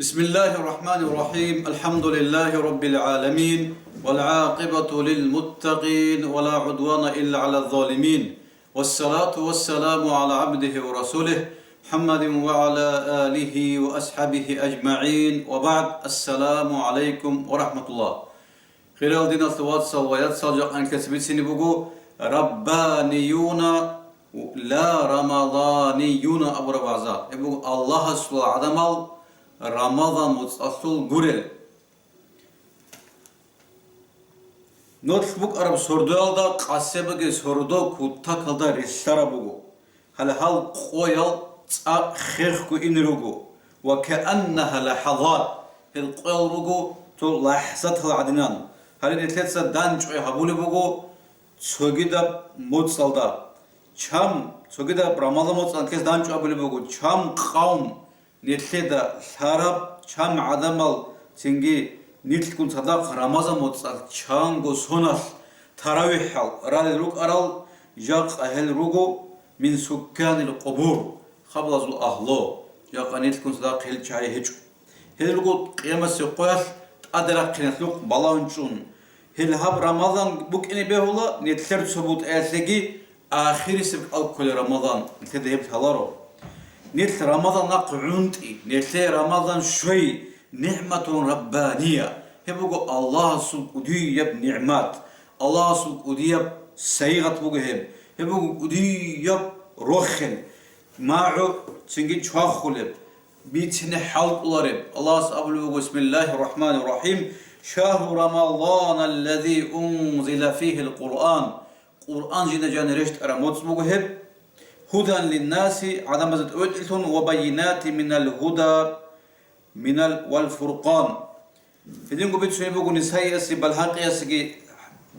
بسم الله الرحمن الرحيم الحمد لله رب العالمين والعاقبة للمتقين ولا عدوان إلا على الظالمين والصلاة والسلام على عبده ورسوله محمد وعلى آله وأصحابه أجمعين وبعد السلام عليكم ورحمة الله خير الدين الثوات صلوات صلجق أن كسبت سنبقو ربانيون لا رمضانيون أبو ربعزا الله سبحانه عدمال Ramazan mutsasul gurel. Notbuk Arab sordu alda kasebege sordu kutta kalda restara bugu. Hal qoyal tsa khirku inrugu. Wa ka'annaha lahazat. Hal qoyal bugu to lahzat adnan. Hal netletsa dan çoy habuli bugu sogida mutsalda. Çam sogida Ramazan mutsal kes dan çoy habuli bugu. Çam qavm نتلدا شراب شام عدمال سنجي نتلكون صدق رمضان متصل شانغو سوناس تراويح رال روك أرال جاق أهل روجو من سكان القبور قبل ذو أهله جاق نتلكون صدق هل شاي هجو هل روجو قيامة سقوس أدرك نتلوك بلانشون هل هاب رمضان بوك إني بهولا نتلر ثبوت أسجي آخر سب الكل رمضان نتذهب هلارو نتل رمضان نقعونتي نتل رمضان شوي نعمة ربانية هبوغو الله سوق وديب نعمات الله سوق وديب سيغت بوغهم هبوغو وديب روخن معو تنجي شاخولب بيتن حلق لرب الله سأبلغ بسم الله الرحمن الرحيم شهر رمضان الذي أنزل فيه القرآن قرآن جينا جان رشت أرموت بوغهم هدى للناس عدم زتوجلتون وبينات من الهدى والفرقان. إذن قبل شيء بقول نسائي أسي بالحق يسقي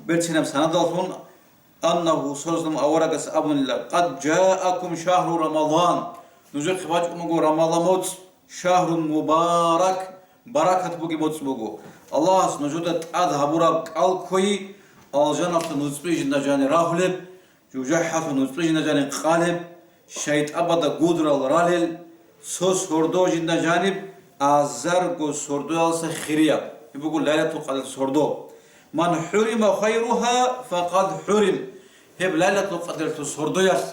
بيتنا بسندالتون أنه صلى الله عليه وسلم قد جاءكم شهر رمضان نزل خواج أمغو رمضان موت شهر مبارك بركة بقي موت بقو الله نجودت أذهب رب الكوي الجنة نزبيج نجاني راهلب جوجحة نزبيج نجاني قالب شيط أبدا قدر الرالل سوس هردو جنة جانب أزرق سردو يالس خيريا يقول ليلة القدر سردو من حرم خيرها فقد حرم هب ليلة القدر سردو يالس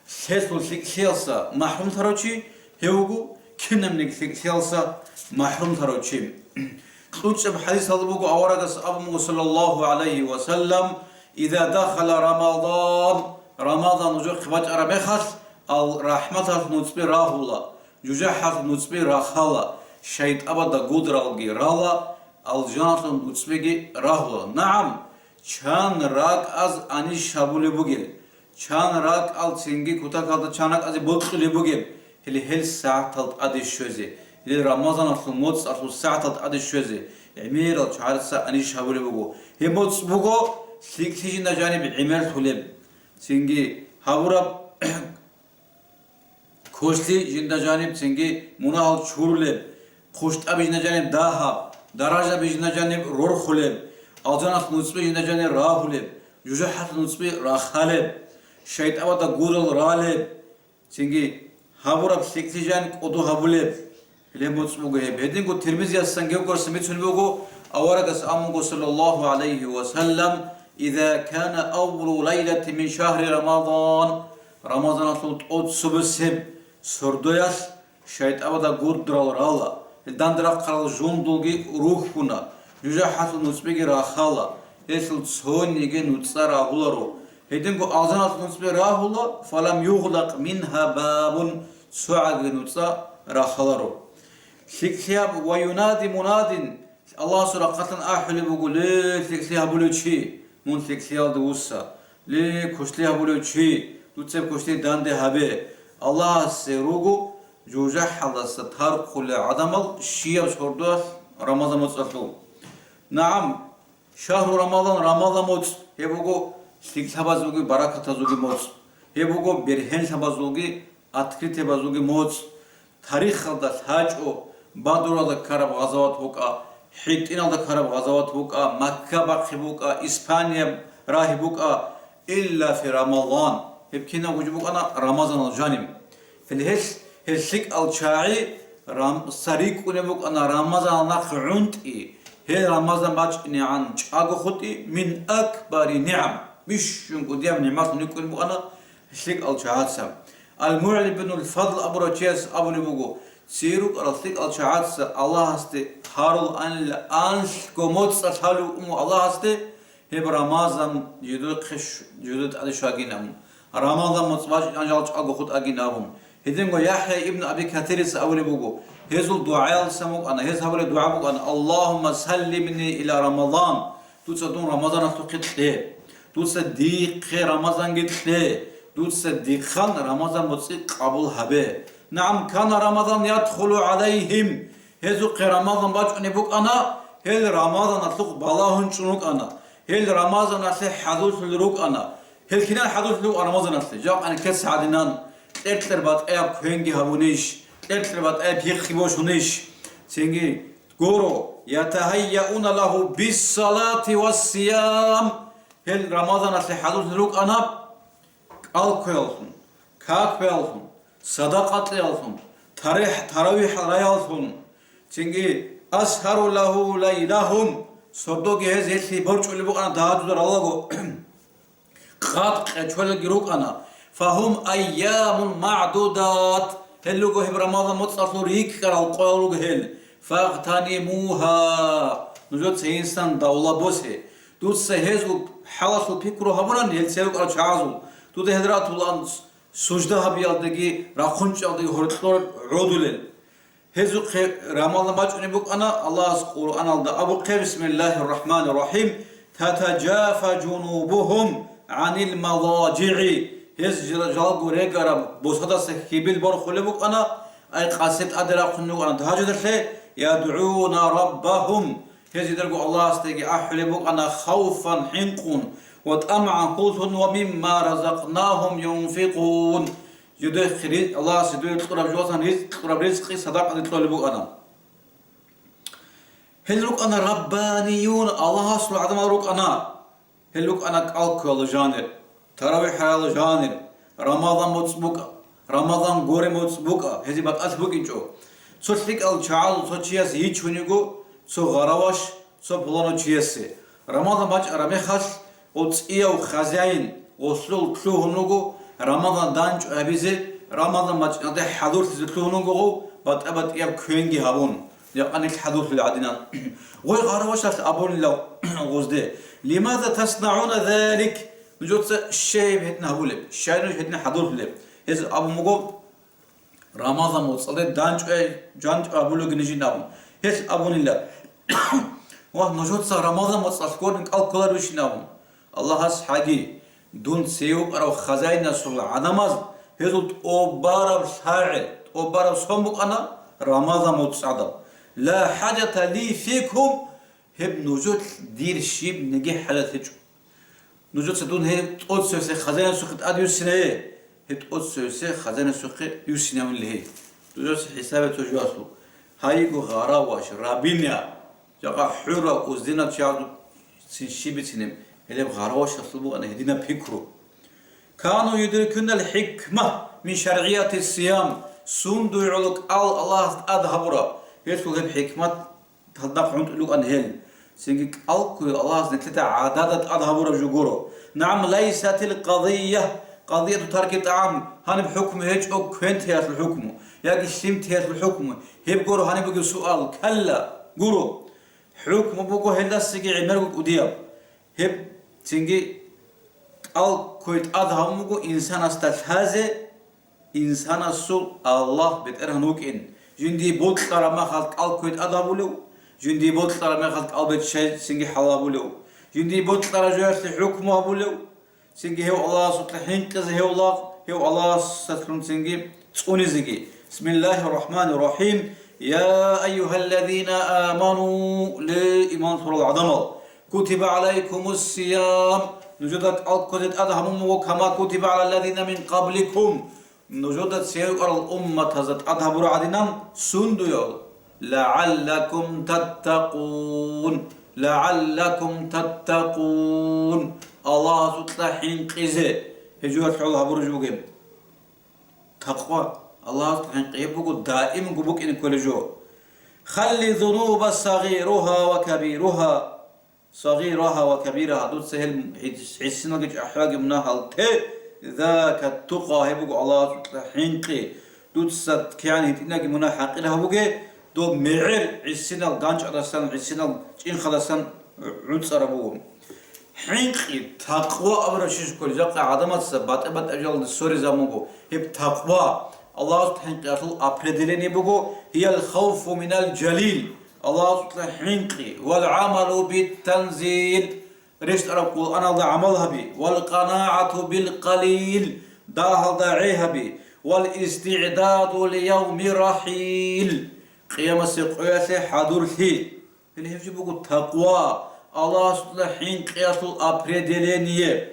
سيسل سيالسا محروم تروشي هيوغو كنم نك سيالسا محروم تروشي خلوش بحديث هذا بقول أورد أبو صلى الله عليه وسلم إذا دخل رمضان نجوك خباج أربخس الرحمة نصبي راهولا جوجحة نصبي راخالا شيط أبدا قدر الجي رالا الجنة نصبي راهولا نعم شان راك از أني شابولي بوجل شان راك al سنجي كوتا كاتا شانك از بوتلي بوجل هل ساعة تلت أدي شوزي هل رمضان أصل موت أصل ساعة تلت أدي شوزي عمير الشهر سا أني شابولي بوجو هي موت بوجو سيكسيجنا جانب عمر تولب سنجي هابورا خوشتي جندا جانب سنجي مناهل شورلب خوشت أبي جندا جانب داهاب دراجة بجندا جانب رور خلب أجناس نصبي جندا جانب راهلب جوجحة نصبي راخالب شيط أبدا غورل رالب سنجي هابورا سيكسيجان قدو هابولب لموت سموجه بدين قد ترمزي السنجيو كرسميت سنبوجو أورقس أمو صلى الله عليه وسلم إذا كان أول ليلة من شهر رمضان صوت أود سبسب سردوياس شايت أبدا قدر الله الدندرا قرال جوندوغي روحنا يجحت نسبيغي راخالا يسل سونيغي نتصارا هولارو هيدنكو أعزانات نسبي راهولا فلم يغلق منها باب سعد نتصا راخالارو سيكسياب وينادي مناد الله سورة قتل أحلي بقول سيكسياب بلوشي من سيكسيال دوسا لي كشلي هبولو شي دوتسب كشلي دانده هبه الله سيروغو جوجح الله ستار كل عدمل شيء سردوس رمضان متصل نعم شهر رمضان موت يبغو سيكس هبازوغي بركة زوغي موت يبغو برهن هبازوغي أتكريت هبازوغي موت تاريخ الله هاجو بدر الله كرب غزوات بوكا حيتين الله كرب غزوات بوكا مكة بقي بوكا إسبانيا راهي بوكا إلا في رمضان يبكينا وجبوك أنا رمضان الجانب في الهس هسك الشاعي سريك ونبوك أنا رمضان نخعنتي هي رمضان باجني عن شاقو خطي من أكبر نعم مش ينقو ديام نعمات نكون بو أنا شليك الشهاد سام المعلي بن الفضل أبو رجيس أبو نبوغو سيروك رسليك الشهاد سام الله هستي هارول أن الأنش كوموت سالو الله هستي هب رمضان جدود خش جدود على شاقينهم رمضان مصباش أنجال شاقو خط أجينهم هدينغو يحيى ابن أبي كثير أبو نبوغو هزول دعاء سموك أنا هز هقول دعاء بوك أنا اللهم سلمني إلى رمضان تصدق رمضان أتوقيت ليه تصدق رمضان قد ليه تصدق خان رمضان متصدق قبول هبه نعم كان رمضان يدخل عليهم هزوق رمضان باجوني بوك أنا هل رمضان أتلق بلاهن شنوك أنا هل رمضان أتلق حدوث لروك أنا هل كنا حدوث لروك رمضان أتلق جاب أنا كس عدنان ترتر بات أب كهنجي هبونيش ترتبط أب يخيبوشونيش سينجي غورو يتهيئون له بالصلاة والصيام هل رمضان أصلي حدوث لوك أنا ألقيالهم كاكبيالهم صدقات ليالهم تراويح ريالهم سينجي أسهر له ليلهم صدوكي هزي هسي برج اللي بوك أنا دهاتو در الله قاد قشول الجروك أنا فهم أيام معدودات هلوغو هب رمضان متصلو ريك كرال قولوغ هل فاغتنموها نجود سينسان دولة بوسه دوت سهزو حلاسو بيكرو هبران هل سيلوك على شعازو دوت هدرات الان سجده هبيالدگي راخونچ aldığı hortlar rodulel هزو رمضان باجوني بوك أنا الله قرآن aldı أبو قير بسم الله الرحمن الرحيم تتجافى جنوبهم عن المضاجع هز جلال غوريغارا بوسادا سكيبل بار خلبوك أنا أي قاسيت أدرا خنوك أنا تهاجد الخي يدعون ربهم هز يدرقوا الله استيقي أحلبوك أنا خوفا حنقون وطمعا قوتون ومما رزقناهم ينفقون يدخل خريج الله سيدوي تقرب جواسا رزق تقرب رزقي صداقة تطلبوك أنا هلوك أنا ربانيون الله سلو عدم روك أنا هلوك أنا كالكول جانر تراويح حال جانر رمضان متصبوكا رمضان غوري متصبوكا هذي بات أثبوك إنشو سوتليك الشعال سوتشياس يجونيكو سو غراواش سو بلانو تشياسي رمضان باج رمي خاص وتصيا وخزاين وصلوا تلوهنوكو رمضان دانج أبيزي رمضان باج نده حضور تلوهنوكو بات أبد إياب كوينجي هابون يعني الحضور في العدنان غوي غراواش أبون لو غزده لماذا تصنعون ذلك نجوت الشيء بهتنا هولب الشيء بهتنا حضور لب إذا أبو مغو رمضان متصل دانج جانج أبو لو جنجي نام هيس أبو نلا واه نجوت رمضان متصل كون الكلر وش نام الله هس حاجي دون سيوب أو خزائن سول عنامز هيزوت أوبارب ساعد أوبارب سمك أنا رمضان متصل لا حاجة لي فيكم هب نجوت دير شيب نجي حدث نجوت سدون هي تقول سوسة خزانة سوق أديو سنة هي تقول سوسة خزانة سوق يوسنة من اللي هي نجوت حسابه تجواسلو هاي جو غارا واش رابينيا جاكا حورا وزدنا تشاردو سنشيبت سنم هلب غارا واش أصلبو أنا هدينا بيكرو كانوا يدركون الحكمة من شرعية الصيام سندو يعلق الله أذهبرا يدخل هب حكمة تهدق عند لوك أنهل سينك ألقي الله نتلتا عادات أذهبرا جوجورو نعم ليست القضية قضية ترك الطعام هني بحكم هيج أو كنت هي الحكم يا قسمت هي الحكم هي بقولوا هني بقول سؤال كلا قولوا حكم بقول هلا سيجي عمرك ودياب هب سينجي ألقي أذهبمكو إنسان استلهذا إنسان السول الله بترهنوك إن جندي بوت ترى ما خلق ألقي أذهبولو جندي بوت ترى ما خلق ألبت شيء سينجي حلابولو جندي بوت ترى جالس الحكم أبولو سينجي هو الله سطحين كذا هو الله سترون سينجي تقولي زيجي بسم الله الرحمن الرحيم يا أيها الذين آمنوا لإيمان سورة العظمة كتب عليكم الصيام نجدت ألقيت أذهبهم كما كتب على الذين من قبلكم نجدت سير الأمة هزت أذهبوا عدنا سندوا لعلكم تتقون الله سطحين قزة هجوات الله برجوجهم تقوى الله يبقى دائما قبوك إن كل جو خلي ذنوب صغيرها وكبيرها صغيرها وكبيرها دوت سهل حسنا لك أحواج منها ذاك التقى يبقى الله حنقي دوت سات كيان هتناك منها حقيقة بقى دو معر حسنا الغانج أرسل حسنا إن خلاصن عود سربوهم حنقي تقوى أبرشش كل جاك عدمات سبات أبد أجل السوري زمانه هب تقوى الله حنقي أصل أبردلني بقى هي الخوف من الجليل الله حنقي والعمل بالتنزيل رشت أرب القرآن الله عملها بي والقناعة بالقليل داها ضعيها بي والاستعداد ليوم رحيل قيام سقياسي حضور فيه اللي يجب التقوى الله سبحانه حنقي أصل أبردلني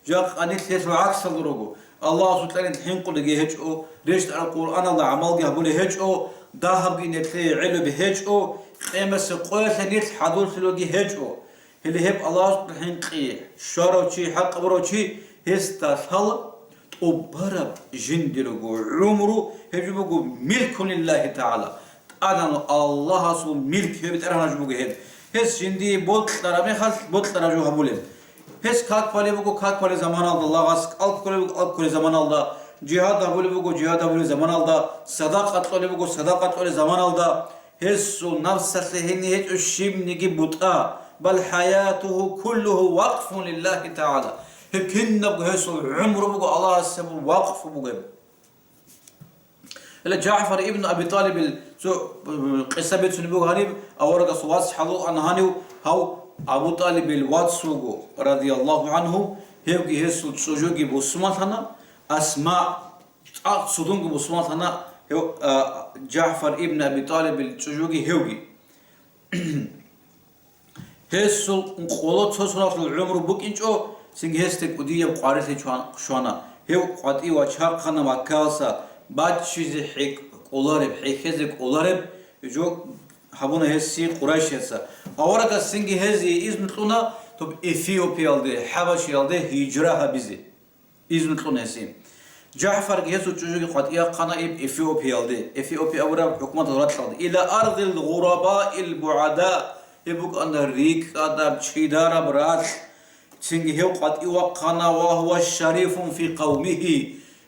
جاك أني تسمع عكس الرجو الله سبحانه حنقو لجي هجو رشت أرب القرآن الله عملها بولي هجو داها بينتلي علو بهجو قيمة سقوية نيت حضور سلوكي هجو اللي هب الله سبحانه قي شاروشي حق بروشي هستسهل وبرب جندلو عمره هجبو ملك لله تعالى أدم الله سو ملك هبت أرهنا جبو هب هس جندي بولت لرامي خاص بولت لراجو هبولين هس كاك بالي بقو كاك بالي زمان الله غاس ألف كل بقو ألف كل زمان الله جهاد هبولي بقو جهاد هبولي زمان الله صداقة كل بقو صداقة كل زمان الله هسو نفسه هني هج الشيم نجي بطأ بل حياته كله وقف لله تعالى هكين نبغى هسو عمره بقى الله سبب وقف بقى إلا جعفر ابن أبي طالب سو قصة بيت سنبوه هنيب أورق سواس حلو عن هنيو هاو أبو طالب الواتسوغو رضي الله عنه هيوكي هسو تسوجوكي بوسماتنا أسماء صدونكو بوسماتنا هو جعفر ابن أبي طالب التجوجي هوجي هسه قولات سوسنا في العمر بوكينجو سنج هستك وديه قارثة شوانا هو قطعي وشهر خنا مكاسة بعد شيء حك قلارب حكزك قلارب جو حبونا هسي قريش هسا أورك سنج هزي إذن تلونا طب إثيوبيا ده حبشي ده هجرة بيزي إذن تلونا هسي جعفر جهزو تجوجي قطعي قنائب إثيوبيا ده إثيوبيا أورا حكومة دولة إلى أرض الغرباء البعداء يبقى أن الريك أدب شيدارا براس سنجي هو قطعي وقنا وهو الشريف في قومه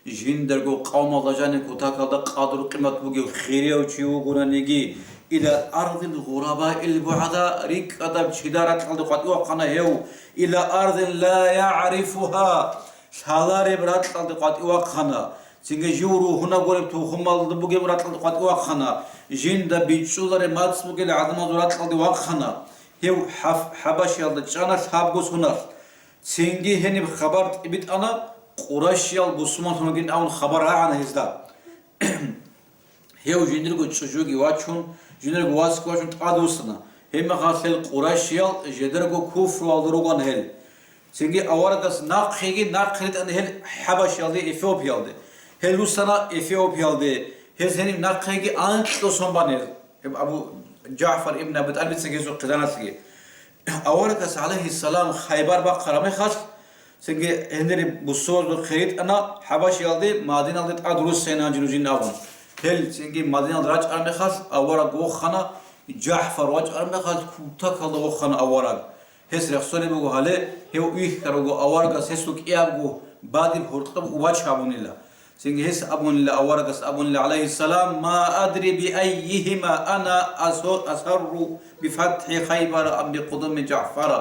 جندرجو قوم الله جانك وتاكل قادر قيمة بوجي خيريا وشيوغونا نيجي إلى أرض الغرباء البعداء ريك أدب شيدارا قطعي وقنا هو إلى أرض لا يعرفها شالاري برات قطعي وقنا سنجي جورو هنا قريب توخمال دبوجي برات قطعي وقنا جندا بيتشولر ماتس بوجي العظمة برات قطعي وقنا هو حبش يالد جانا حابوس هنا سنجي هني بخبرت إبت أنا قريش يال بوسمان هنوجين أون خبر عن هزدا هو جندرجو تشجوجي واتشون جندرجو واسك واتشون تقادوسنا هم خاصل قريش يال جدرجو كفر والدروغان هل سنجي أوردس ناقخيجي ناقخيت أن هل حبش يالدي إثيوبيا يالدي هل وسنا إثيوبيا يالدي هل هني ناقخيجي أنتو سنبانيل هم أبو جعفر ابن أبي طالب سنجي سو قدانا سنجي أوردس عليه السلام خيبر بقرامي خاص سنجي هنري بصور بخيرت أنا حبش يالدي مدينة يالدي أدرس سينا جنوجين نابون هل سنجي مدينة راج أرمي خاص أورق وخنا جعفر واج أرمي خاص كوتاك الله وخنا أورق هس رخصوني بقول هلا هو إيه كرجو أورق هسوك إيه بقول بعدين هرتب وواج أبون الله سنجي هس أبون الله أورق أبون الله عليه السلام ما أدري بأيهما أنا أسر بفتح خيبر أم بقدم جعفر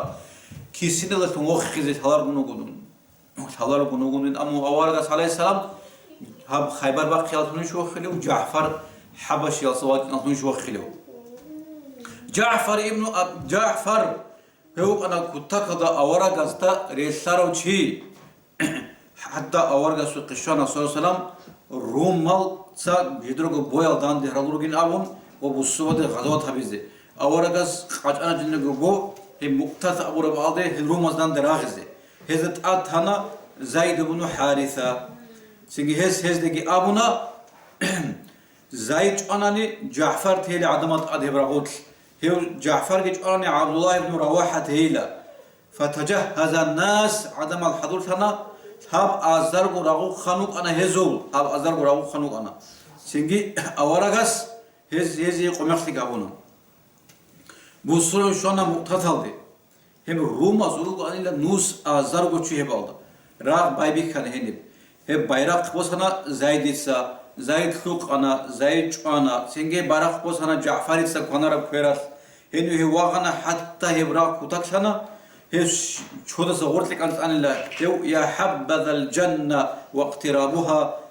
كيسين الله تموخذ ثلار بنوجون أمو أورق عليه السلام هب خيبر باقي يالتون شو خليه وجعفر حبش يالسوات يالتون شو خليه جعفر ابن جعفر هو أنا كنت كذا أورق أستا رسالة شيء حتى أورق سوق الشان صلى الله عليه وسلم روم مال سا يدرجو بويل دان ده هرلوجين أبون وبصوت غزوات هبيزه أورق أس خارج أنا جنگو بو هم مقتات أبو ربعده روم أزدان دراغزه هزت أتهنا زيد بن حارثة سنجي هز دقي أبونا زيد أناني جعفر تهيل عدمت أدهبرغوت هو جعفر جيج أناني عبد الله بن رواحة تهيلا فتجهز الناس عدم الحضور ثنا هاب أزرق رغو خنوق أنا هزول هاب أزرق رغو خنوق أنا سنجي أورغاس هز قمخلي كابونا بوسرو شونا مقتتل دي هم روما زورو أنيلا نوس زارغو تشي هبالدا راغ بايبي كان هنب هم بايراق بوسنا زايديتسا زايد خلق أنا زايد أنا سنجي بايراق بوسنا جعفريتسا كونارا كويراس هنو هواغنا حتى هبراق كوتاكسنا هش شودا صورتلك أنت أنيلا يا حبذا الجنة واقترابها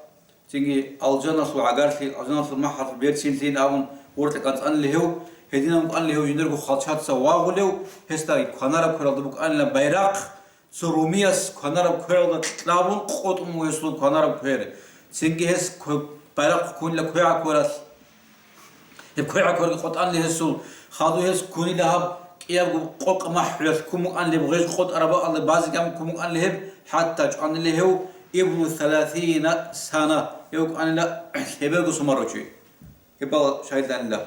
تيجي الجنة سو عقارتي الجنة سو محر بيرتين تين أون ورتك أنت أن له هدينا مك أن له جندركو خالشات سواغو له هستا كنارا كرال دبوك أن لا بيراق سرومياس كنارا كرال تلابون قوت مويسلو كنارا كير تيجي هس بيراق كون لا كويع كوراس هب كويع كور قوت أن له سول خادو هس كوني لهب كياب قوق محرس كوم أن له بغيش قوت أربعة الله بعض كم كوم أن له حتى أن له ابن 30 سنة يوك أن لا هبلغ سمرجي هبل شاهد أن لا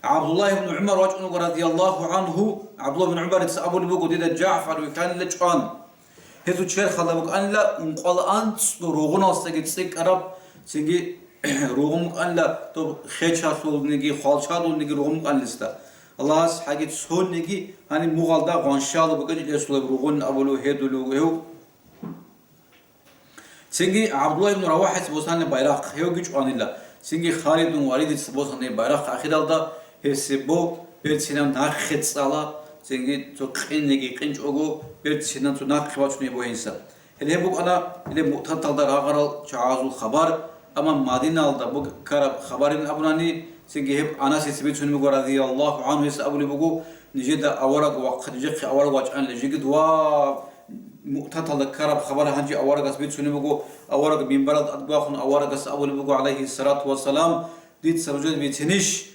عبد الله بن عمر رضي الله عنه عبد الله بن عمر أبو البوق ديدا جعفر وكان لجان هذو تشير خلابك أن لا نقول أنت روغنا استجد سك أرب سنجي روغم أن لا تو خيشة سول نجي خالشة سول نجي روغم أن لستا الله حاجة سول نجي هني مغالدا غانشال بقول يسول روغن أبو له هدو له سنجي عبد الله بن رواحة بوسان بايراق هيو جيش عن الله سنجي خالد بن وليد بوسان بايراق أخيرا دا هسبو بيرتسينام ناخد صلاة سنجي تو قين نجي قينج أوجو بيرتسينام تو ناخ خباشني بوينسا اللي بوك أنا اللي مقتطع دا راغرال شعازو الخبر أما مدينة دا بوك كرب خبرين أبناني سنجي هب أنا سيسبيت شنو بقول رضي الله عنه هس أبو اللي بوكو نجد أورق وقت نجد أورق واجان لجيد وا مقتطع الكرب خبر هنجي أورق سبيت شنو بقول أورق من بلد أطباخن أورق أبو اللي بقول عليه الصلاة والسلام ديت سرجود بيتنش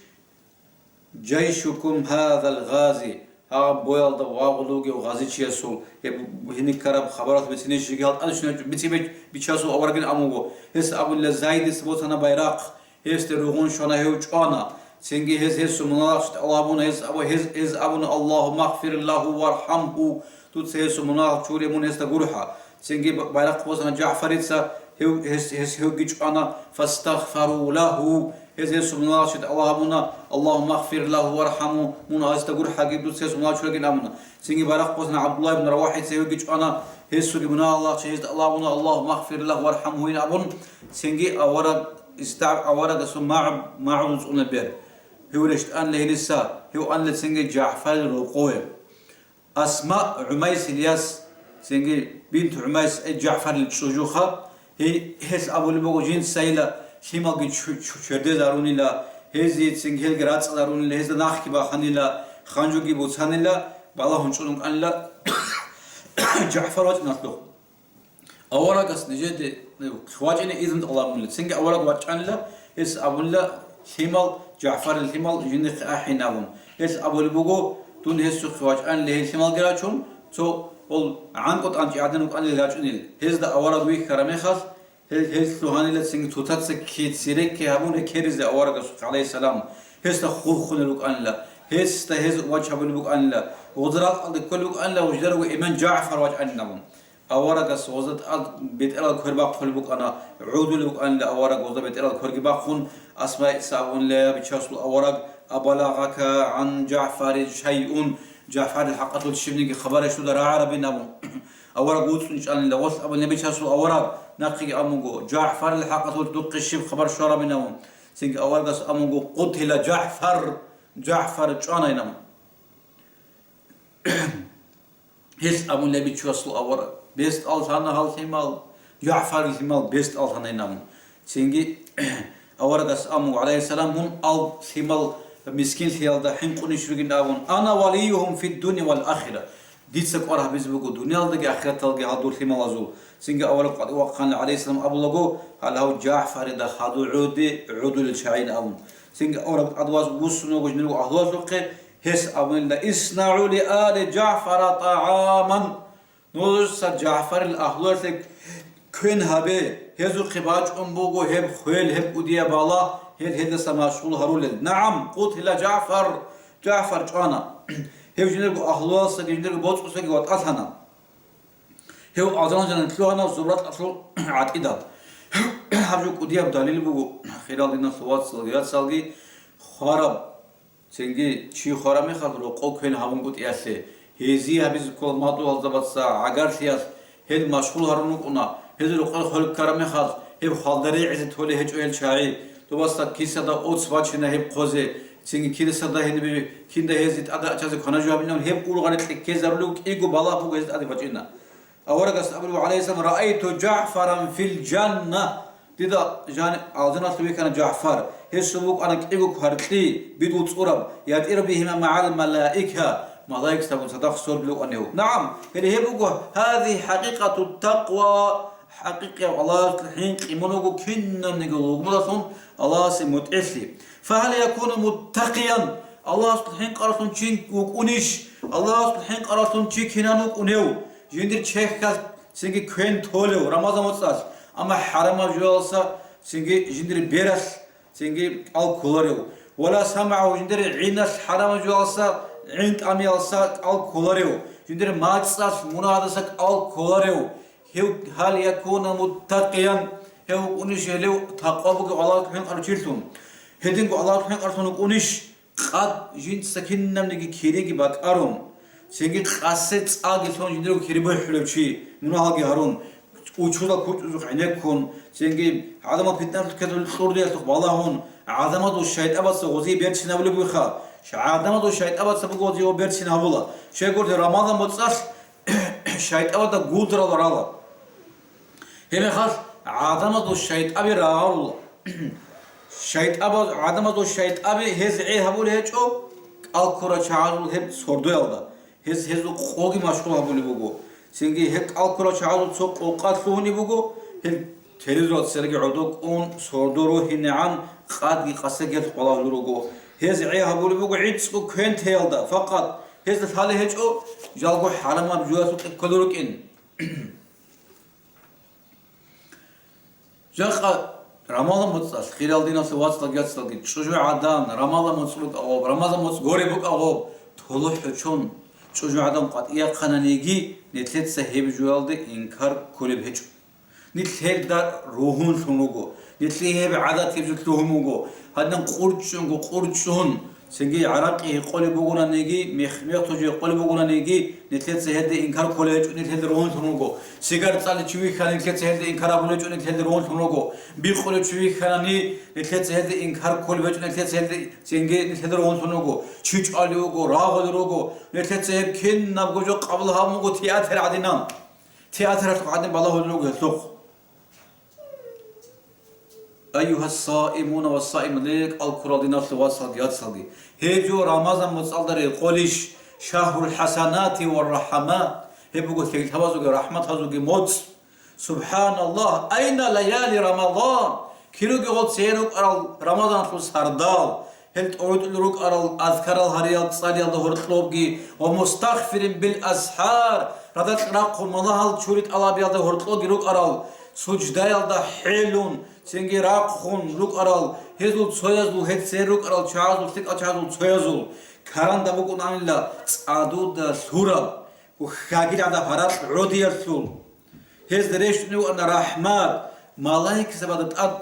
جيشكم هذا الغازي ها بويل دا واغلوغي وغازي تشيسو هني كرب خبرات بتنش جهات أنا شنو بتيجي بيتشاسو أورقين أموغو هس أبو اللي زايد سبوتنا بايراق هس تروغون شونا هيوج أنا سنجي هس مناقشة الله أبونا هس أبونا اللهم اغفر الله وارحمه توت هس مناقشة شوري من هس تقولها سنجي بايراق بوسنا جعفريتسا هس هيوج أنا فاستغفروا له هس مناقشة الله أبونا اللهم اغفر له وارحمه من هس تقول حاجة توت هس مناقشة شوري أمنا سنجي بايراق بوسنا عبد الله بن رواحة هيوج أنا هس سليمنا الله شهيد الله أبونا اللهم اغفر له وارحمه هنا أبون سنجي أورد استعب أورد سماع معون صون البير هو ليش أن له لسه هو أن لسنجي جعفر الرقوي أسماء عميس الياس سنجي بنت عميس جعفر الشجوخة هي هس أبو البوغ جين سيلا شيما قد شرد داروني لا هزي سنجي هالجرات داروني لا هز ناخي بخاني لا خانجو جي بوتساني لا بالله هنشون أن لا جعفر وجه نطلق أوراق نجد خواجنا إذن الله مولد سنجي أوراق وجهان لا هس أبو الله همال جعفر الهمال جنخ أحين أبون هس أبو البوغو تون هس خواجان له همال جراتون تو ول عنقط أنت عدنك أن للاجنيل هس دا أوراق ويك كرامي خاص هس لهاني لا سنجي توتات سكيت سيرك كهابون كيرز دا أوراق عليه السلام هس دا خوخون لوك أن لا هس دا هس وجه أبو البوغ أن لا وضرات كل لوك أن لا وجدر وإيمان جعفر وجه أن نبون أورق وزد بيت إلى كرباق خلبك أنا عود لك أن لا أورق وزد بيت إلى كرباق خون أسماء سابون لا بتشاسل أورق أبلغك عن جعفر شيء جعفر الحقة الشبني خبر شو درا عربي نبو أورق وصل إن شاء الله لا وصل أبو النبي تشاسل أورق نقي أمجو جعفر الحقة دق الشب خبر شو عربي نبو سينك أورق أمجو قتل جعفر جانا ينام هس أبو النبي تشاسل أورق بيست ألثانا هالثمال جعفر الثمال بيست ألثانا ينام سينجي أورغاس أمو عليه السلام من ثمال مسكين ثيال دا حين قنش رجين أبون أنا وليهم في الدنيا والآخرة ديت سك أره بيزبقو دنيا لدقي آخرة تلقي هادو الثمال أزول سينجي أورغ قد وقان عليه السلام أبو لغو على هو جعفر دا هادو عودي للشعين أبون سينجي أورغ أدواز بوسنو وجنو أهواز وقي هس أبون الله إصنعوا لآل جعفر طعاما نوز جعفر الأهلوات كن هبه هزو قباج بوغو هب خويل هب وديا بالا هل سماشول هرول نعم قتل جعفر جانا هب جنرغو أهلوات جنرغو بوتسو سجوات أثنا هو أذان جنتلوهنا زبرات أصل عقيدة حبجو قدياب دليل بو خلال دينا صوات صليات سالجي خراب سنجي شي خرامي خاطر قو كين هابون قد ياسه هزي هبز كل مادو الزبطسا عقار سياس هل مشغول هرنو قنا هذا لقال خلق كرامي خاط هب خالدري عزت هولي هج أهل شاعي توباستا كيسا دا أوتس باتشنا هب قوزه سنجي كيسا دا هنبي كيندا هزت أدا أجاز خنا جوابنا هب قول غنت كيزارلوك إيجو بالا فوق هزت أدي باتشنا أورقس أبو عليه السلام رأيت جعفرا في الجنة تدا جان أذن أصلي كان جعفر هالسبوك أنا كيجو كهرتي بدو تصورب يطير بهما مع الملائكة ملائكة تكون صدق صور بلو أنه نعم اللي هي بقول هذه حقيقة التقوى حقيقة الله الحين إيمانه كنا نقول مدرسون الله سمتأسي فهل يكون متقيا الله الحين قرصون شين وكونيش الله الحين قرصون شيء كنا نكونيو جندر شيخ كاس سنجي كين تولو رمضان متصاص أما حرام جوالسا سنجي جندر بيرس سنجي الكولاريو ولا سمعه جندر عينس حرام جوالسا عند أميالسا الكولاريو جندر ماتساس منادسك الكولاريو هل يكون متقيا هو أنيش لو تقابل الله كين أرجلتهم هدين الله كين أرسلون أنيش قد جند سكيننا نجي كيريجي بات أروم سنجي قصة أجي ثون جندرو كيربو حلوشي منو هاجي هارون وشودا كوت زوج عينكون سنجي عدم فتنة كذا الصور دي استقبالها هون عدم دو الشيء أبد سوزي بيرسنا ولا بيخا عدم دو الشيء أبد سبقوزي وبيرسنا ولا شيء قلت رمضان متصل شيء أبد قدر الله هم خاص عدم دو الشيء أبي راه شيء أبد عدم دو الشيء أبي هز عيه هبول هجو الكرة شعارul hep sordu yalda. Hez qogi mashgul habuli bugu. Singi hek alkura şahadut çok oqatluhuni bugu. Hel televizyon sergi uduk on sorduru hinan qadgi qasaget qolaglurugu. Hez ay habuli bugu itsqu kent yalda. Fakat hez hali hecho jalgu halama juasu qaduruk in. Jaqa Ramazan mutsas khilal dinası vatsla gatsla çocuğu adam Ramazan mutsluk ağob Ramazan muts gore buk ağob tolu hçun çocuğu adam qatiya qananigi netlet sahibi jualdı inkar kulib hç nitler dar ruhun sunugo netli hebe adat yevzutluhumugo hadan qurçun سنجي عراقي قولي بقولنا نيجي مخ توجي قولي بقولنا نيجي نتلت سهد إنكار كولج ونتلت رون ثنوجو سيجار صار تشوي خان نتلت سهد إنكار أبولج ونتلت رون ثنوجو بيخول تشوي خانني نتلت سهد إنكار كولج ونتلت سهد سنجي نتلت رون ثنوجو شيء عليوجو راغل روجو نتلت سهد كن نبغو قبلها مغو تياتر عدنا تياتر عدنا بالله هلوجو سوق أيها الصائمون والصائمات القرآن دينار والصديات صدي هيجو رمضان متصدر قوليش شهر الحسنات والرحمات هيبقوا ثقيل هذا رحمة هذا موت سبحان الله أين ليالي رمضان كيلو جوات سيرك أرال رمضان في سردال هل تعود لروك أرال أذكار الهريات صلي الله هرتلوبجي ومستغفر بالأسحار ردت رقم الله شورت الله بيالده هرتلوجي روك أرال سجدة يالده حيلون سنجي راقخون روك أرال هزول سويزول هد سير روك أرال شازول تك أشازول سويزول كاران دبوكون عن الله عدود سورة وخاجيل عدا هرات عودي السول هز دريش نو أن رحمات ملاك سبادت أب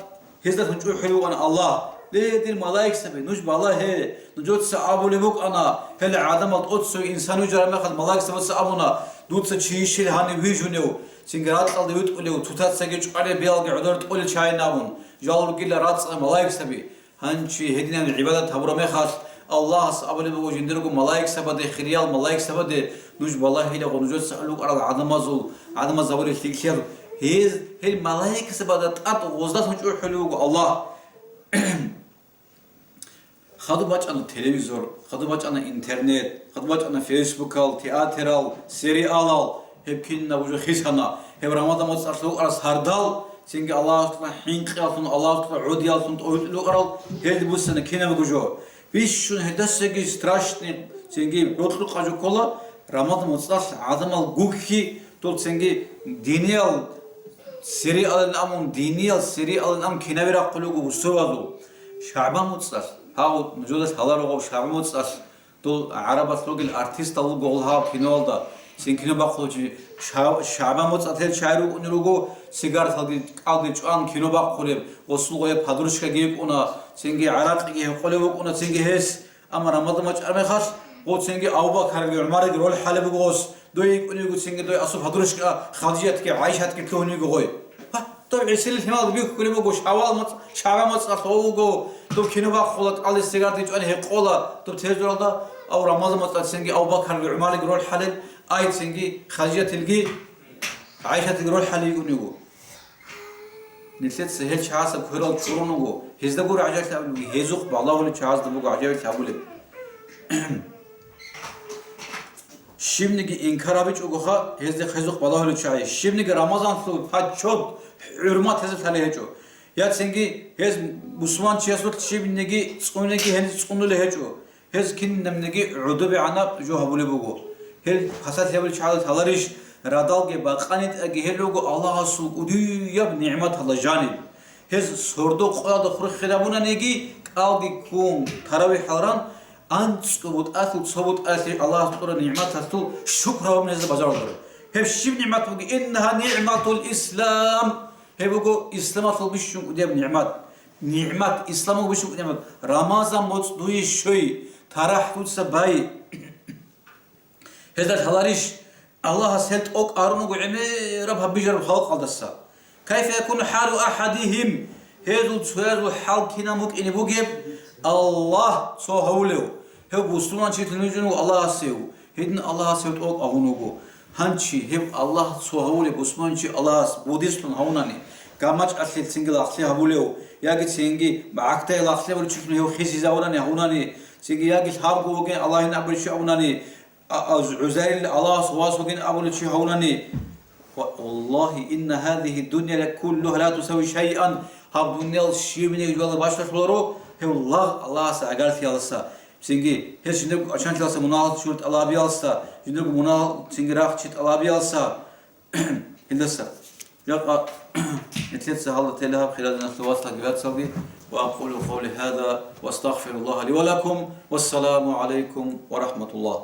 هز تنجو حلو أن الله ليه دي الملاك سبي نوش بالله هي نجوت سأبو لبوك أنا هل عدم القدس إنسان يجرى مخد ملاك سبت سأبونا دوت سشيشيل هاني ويجونيو سنجرات قلدي وتقوليو توتات سجج عليه بيالج عذر تقول شاي نامون جالو كلا راتس ملاك سبي هنشي هدينا العبادة تبرم خاص الله سأبو لبوك جندركم ملاك سبت خريال ملاك سبت نوش بالله هي لو نجوت سألوك على عدم زبور التكسير هي الملاك سبت أط وزدت هنشو حلوك الله خدو باج أنا تلفزيون خدو باج أنا إنترنت خدو باج أنا فيسبوك تياترال سيريال هب كنا وجه خيسنا هب رمضان متصلوا على سهردال سينج الله تعالى حين قياسون الله تعالى عوديالون تقولوا أرال هل بوسنا كنا بوجو بيش شون هدسة ستراشني سينج روتلو قاجو كلا رمضان متصل عدم الجوكي تول سينج دينيال سيريال الأمم دينيال سيريال الأمم كنا برا قلوجو بسوادو شعبان متصل هاو نجودة هلا رغب شعب متصل دول عرب أسلوق الأرتيست اللي قولها كينولدا سنكنا بقول شعبان متصل شعرو ونروجو سيجار ثالث قاضي جوان كينو بقولهم وصلوا بحضرش كجيب أنا سنجي عراق يقولوا أنا سنجي هس أما رمضان ما أرمي خاص قلت سنجي أوبا كارجي عمارة رول حالة بقوس دوي ونروجو سنجي دوي أصل حضرش خالجيات كي عايشات كي تونيجو غوي طيب عسل الهمال بيك كل ما قوش شعبان متصل توجو تو كينو بقولت على السيجار تيجي أنا هقولا تو تهجر الله أو رمضان متصل سنجي أوبا كارجي عمارة رول حالة آية سنجي خالجيات تلقي عايشات رول حالة يقولوا نسيت سهل شخص بخيرال شورونغو هزدا غور عجاك تابلو هزوق بالله ولا شخص دبوغ عجاك تابلو شيمنيغي انكارابيچ اوغخا هزدا خزوق بالله ولا شاي شيمنيغي رمضان سو تاچوت حرمت هزل تالهچو يا سنگي هز مسلمان چيسوت شيمنيغي صونيغي هن صونولي هچو هز كين نمنيغي عدوبي عنا جو هبولي بوغو هل حسات يابل شحال تالاريش رادالگه باقانیت اگه هلوگو الله سو ودی یاب نعمت الله جانب هز سردو قلاد خرخ خدامونا نگی قالگی کون تراوی حران انت بود اصل صبوت اصل الله سبحانه نعمت هستو شکر هم نزد بازار داره هب شیب نعمت بگی انها نعمت الاسلام هبگو اسلامات بشون ودیاب نعمت اسلامو بشون نعمت رمضان موت دوی شوی تراح تو سبای هزار هلاریش الله سلت أوك أرنو عمير بهبيجر بخلق الدسا كيف يكون حال أحدهم هذو حال كنا مك إني بوجب الله سو هولو هو بوستمان شيء تنجنو الله سيو هيدن الله سيوت أوك أهونوجو هنشي هب الله سو هولو بوستمان شيء الله بوديستون هوناني كامج أصل سنجل أصل هولو ياجي سنجي بعكتة الأصل ورشيفني هو خيسي زاوراني هوناني سنجي ياجي هابو وجن الله ينعبر شيء هوناني عزير الله سواس وجن أبو شيء هوناني والله إن هذه الدنيا كلها لا تسوي شيئا هاب الدنيا الشيء من يجوا باشر فلورو هو الله سأقال في الله سنجي هل شنو عشان تلاقي مناهض شرط الله بيالسا شنو مناهض سنجي راح شيء الله بيالسا هندسة يقع نتلت هذا تلها خلال النصوص تجربات سوي وأقول قولي هذا وأستغفر الله لي ولكم والسلام عليكم ورحمة الله